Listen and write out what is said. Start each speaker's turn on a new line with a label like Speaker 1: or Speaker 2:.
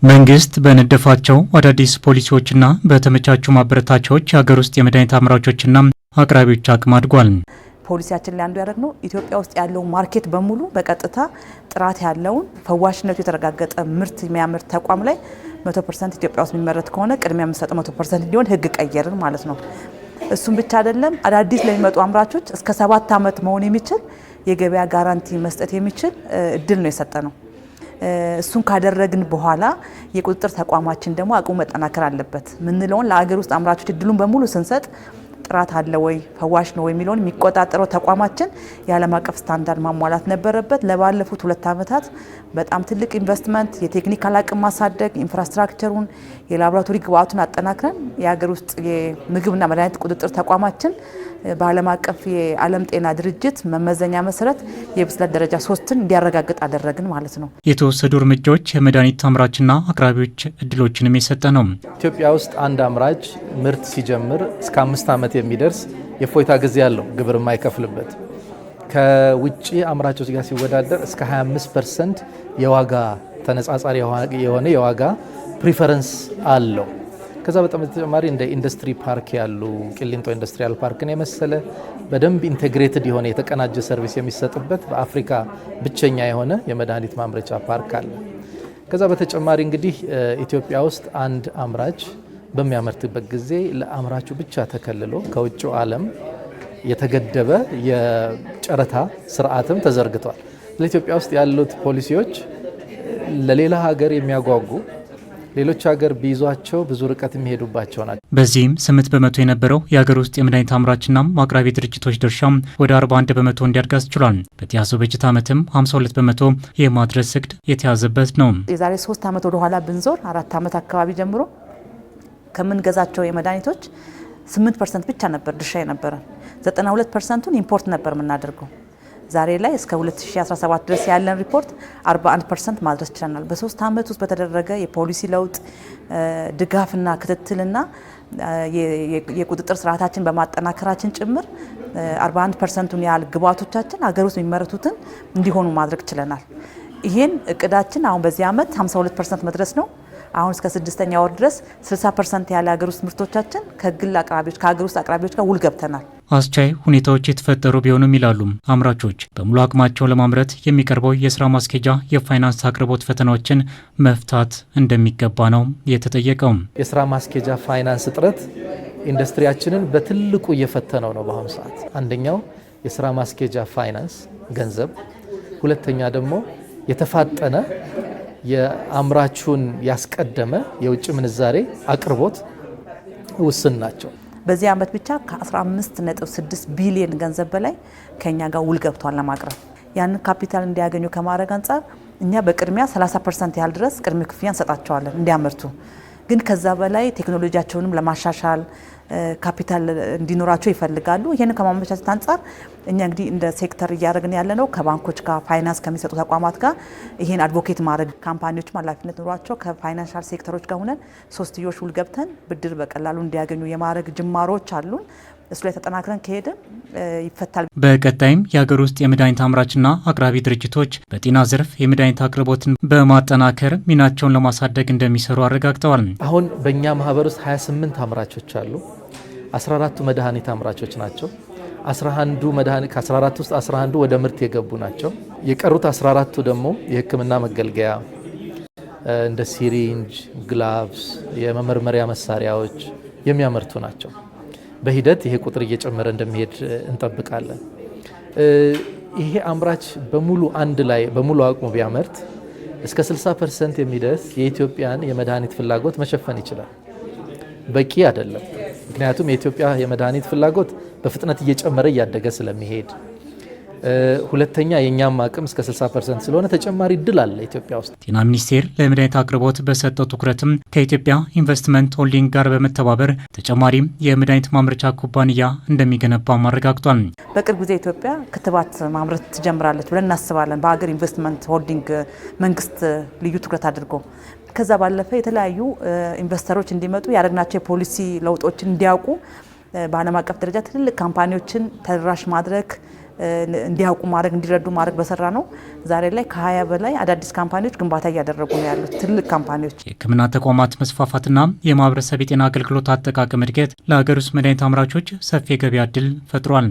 Speaker 1: መንግስት በነደፋቸው አዳዲስ ፖሊሲዎችና በተመቻቹ ማበረታቻዎች የሀገር ውስጥ የመድኃኒት አምራቾችና አቅራቢዎች አቅም አድጓል።
Speaker 2: ፖሊሲያችን ላይ አንዱ ያደረግነው ኢትዮጵያ ውስጥ ያለው ማርኬት በሙሉ በቀጥታ ጥራት ያለውን ፈዋሽነቱ የተረጋገጠ ምርት የሚያመርት ተቋም ላይ 100% ኢትዮጵያ ውስጥ የሚመረት ከሆነ ቅድሚያ የምንሰጠው 100% እንዲሆን ህግ ቀየርን ማለት ነው። እሱም ብቻ አይደለም፣ አዳዲስ ለሚመጡ አምራቾች እስከ 7 ዓመት መሆን የሚችል የገበያ ጋራንቲ መስጠት የሚችል እድል ነው የሰጠነው። እሱን ካደረግን በኋላ የቁጥጥር ተቋማችን ደግሞ አቅሙ መጠናከር አለበት ምንለውን ለሀገር ውስጥ አምራቾች እድሉን በሙሉ ስንሰጥ ጥራት አለ ወይ ፈዋሽ ነው ወይ የሚለውን የሚቆጣጠረው ተቋማችን የዓለም አቀፍ ስታንዳርድ ማሟላት ነበረበት። ለባለፉት 2 ዓመታት በጣም ትልቅ ኢንቨስትመንት፣ የቴክኒካል አቅም ማሳደግ፣ ኢንፍራስትራክቸሩን፣ የላቦራቶሪ ግብአቱን አጠናክረን የሀገር ውስጥ የምግብና መድኃኒት ቁጥጥር ተቋማችን በዓለም አቀፍ የዓለም ጤና ድርጅት መመዘኛ መሰረት የብስለት ደረጃ 3ን እንዲያረጋግጥ አደረግን ማለት ነው።
Speaker 1: የተወሰዱ እርምጃዎች የመድኃኒት አምራችና አቅራቢዎች እድሎችንም የሰጠ ነው።
Speaker 3: ኢትዮጵያ ውስጥ አንድ አምራች ምርት ሲጀምር እስከ 5 ዓመት የሚደርስ የፎይታ ጊዜ ያለው ግብር የማይከፍልበት ከውጭ አምራቾች ጋር ሲወዳደር እስከ 25% የዋጋ ተነጻጻሪ የሆነ የዋጋ ፕሪፈረንስ አለው። ከዛ በተጨማሪ እንደ ኢንዱስትሪ ፓርክ ያሉ ቂሊንጦ ኢንዱስትሪያል ፓርክን የመሰለ በደንብ ኢንቴግሬትድ የሆነ የተቀናጀ ሰርቪስ የሚሰጥበት በአፍሪካ ብቸኛ የሆነ የመድኃኒት ማምረቻ ፓርክ አለ። ከዛ በተጨማሪ እንግዲህ ኢትዮጵያ ውስጥ አንድ አምራች በሚያመርትበት ጊዜ ለአምራቹ ብቻ ተከልሎ ከውጭው ዓለም የተገደበ የጨረታ ስርዓትም ተዘርግቷል። ለኢትዮጵያ ውስጥ ያሉት ፖሊሲዎች ለሌላ ሀገር የሚያጓጉ ሌሎች ሀገር ቢይዟቸው ብዙ ርቀት የሚሄዱባቸው ናቸው።
Speaker 1: በዚህም 8 በመቶ የነበረው የሀገር ውስጥ የመድኃኒት አምራችና አቅራቢ ድርጅቶች ድርሻ ወደ 41 በመቶ እንዲያድግ አስችሏል። በተያዘው በጀት ዓመትም 52 በመቶ የማድረስ እቅድ የተያዘበት ነው።
Speaker 2: የዛሬ 3 ዓመት ወደ ኋላ ብንዞር 4 ዓመት አካባቢ ጀምሮ ከምንገዛቸው የመድኃኒቶች 8% ብቻ ነበር ድርሻ የነበረን። 92%ን ኢምፖርት ነበር የምናደርገው። ዛሬ ላይ እስከ 2017 ድረስ ያለን ሪፖርት 41% ማድረስ ችለናል። በ3 ዓመት ውስጥ በተደረገ የፖሊሲ ለውጥ ድጋፍና ክትትልና የቁጥጥር ስርዓታችን በማጠናከራችን ጭምር 41%ን ያህል ግብአቶቻችን ሀገር ውስጥ የሚመረቱትን እንዲሆኑ ማድረግ ችለናል። ይሄን እቅዳችን አሁን በዚህ ዓመት 52% መድረስ ነው። አሁን እስከ 6ኛ ወር ድረስ 60% ያለ ሀገር ውስጥ ምርቶቻችን ከግል አቅራቢዎች ከሀገር ውስጥ አቅራቢዎች ጋር ውል ገብተናል።
Speaker 1: አስቻይ ሁኔታዎች የተፈጠሩ ቢሆኑም ይላሉ አምራቾች፣ በሙሉ አቅማቸው ለማምረት የሚቀርበው የስራ ማስኬጃ የፋይናንስ አቅርቦት ፈተናዎችን መፍታት እንደሚገባ ነው የተጠየቀው።
Speaker 3: የስራ ማስኬጃ ፋይናንስ እጥረት ኢንዱስትሪያችንን በትልቁ እየፈተነው ነው በአሁኑ ሰዓት። አንደኛው የስራ ማስኬጃ ፋይናንስ ገንዘብ፣ ሁለተኛ ደግሞ የተፋጠነ የአምራቹን ያስቀደመ የውጭ ምንዛሬ አቅርቦት ውስን ናቸው።
Speaker 2: በዚህ ዓመት ብቻ ከ15.6 ቢሊዮን ገንዘብ በላይ ከኛ ጋር ውል ገብቷል ለማቅረብ። ያንን ካፒታል እንዲያገኙ ከማድረግ አንጻር እኛ በቅድሚያ 30% ያህል ድረስ ቅድመ ክፍያ እንሰጣቸዋለን እንዲያመርቱ። ግን ከዛ በላይ ቴክኖሎጂያቸውንም ለማሻሻል ካፒታል እንዲኖራቸው ይፈልጋሉ። ይሄንን ከማመቻቸት አንጻር እኛ እንግዲህ እንደ ሴክተር እያደረግን ያለነው ከባንኮች ጋር ፋይናንስ ከሚሰጡ ተቋማት ጋር ይሄን አድቮኬት ማድረግ ካምፓኒዎች ኃላፊነት ኖሯቸው ከፋይናንሻል ሴክተሮች ጋር ሆነን 3ትዮሽ ውል ገብተን ብድር በቀላሉ እንዲያገኙ የማድረግ ጅማሮች አሉን። እሱ ላይ ተጠናክረን ከሄድን ይፈታል።
Speaker 1: በቀጣይም የሀገር ውስጥ የመድኃኒት አምራችና አቅራቢ ድርጅቶች በጤና ዘርፍ የመድኃኒት አቅርቦትን በማጠናከር ሚናቸውን ለማሳደግ እንደሚሰሩ አረጋግጠዋል።
Speaker 3: አሁን በእኛ ማህበር ውስጥ 28 አምራቾች አሉ። 14ቱ መድኃኒት አምራቾች ናቸው። 11ዱ መድኃኒት ከ14 ውስጥ 11ዱ ወደ ምርት የገቡ ናቸው። የቀሩት 14ቱ ደግሞ የሕክምና መገልገያ እንደ ሲሪንጅ፣ ግላቭስ፣ የመመርመሪያ መሳሪያዎች የሚያመርቱ ናቸው። በሂደት ይሄ ቁጥር እየጨመረ እንደሚሄድ እንጠብቃለን። ይሄ አምራች በሙሉ አንድ ላይ በሙሉ አቅሙ ቢያመርት እስከ 60% የሚደርስ የኢትዮጵያን የመድኃኒት ፍላጎት መሸፈን ይችላል። በቂ አይደለም። ምክንያቱም የኢትዮጵያ የመድኃኒት ፍላጎት በፍጥነት እየጨመረ እያደገ ስለሚሄድ፣ ሁለተኛ የኛም አቅም እስከ 60% ስለሆነ ተጨማሪ እድል አለ ኢትዮጵያ ውስጥ።
Speaker 1: ጤና ሚኒስቴር ለመድኃኒት አቅርቦት በሰጠው ትኩረትም ከኢትዮጵያ ኢንቨስትመንት ሆልዲንግ ጋር በመተባበር ተጨማሪም የመድኃኒት ማምረቻ ኩባንያ እንደሚገነባ አረጋግጧል።
Speaker 2: በቅርብ ጊዜ ኢትዮጵያ ክትባት ማምረት ትጀምራለች ብለን እናስባለን። በሀገር ኢንቨስትመንት ሆልዲንግ መንግስት ልዩ ትኩረት አድርጎ ከዛ ባለፈ የተለያዩ ኢንቨስተሮች እንዲመጡ ያደረግናቸው የፖሊሲ ለውጦችን እንዲያውቁ በዓለም አቀፍ ደረጃ ትልልቅ ካምፓኒዎችን ተደራሽ ማድረግ እንዲያውቁ ማድረግ እንዲረዱ ማድረግ በሰራ ነው። ዛሬ ላይ ከ20 በላይ አዳዲስ ካምፓኒዎች ግንባታ እያደረጉ ነው ያሉት ትልቅ ካምፓኒዎች።
Speaker 1: የሕክምና ተቋማት መስፋፋትና የማህበረሰብ የጤና አገልግሎት አጠቃቀም እድገት ለሀገር ውስጥ መድኃኒት አምራቾች ሰፊ የገበያ እድል ፈጥሯል።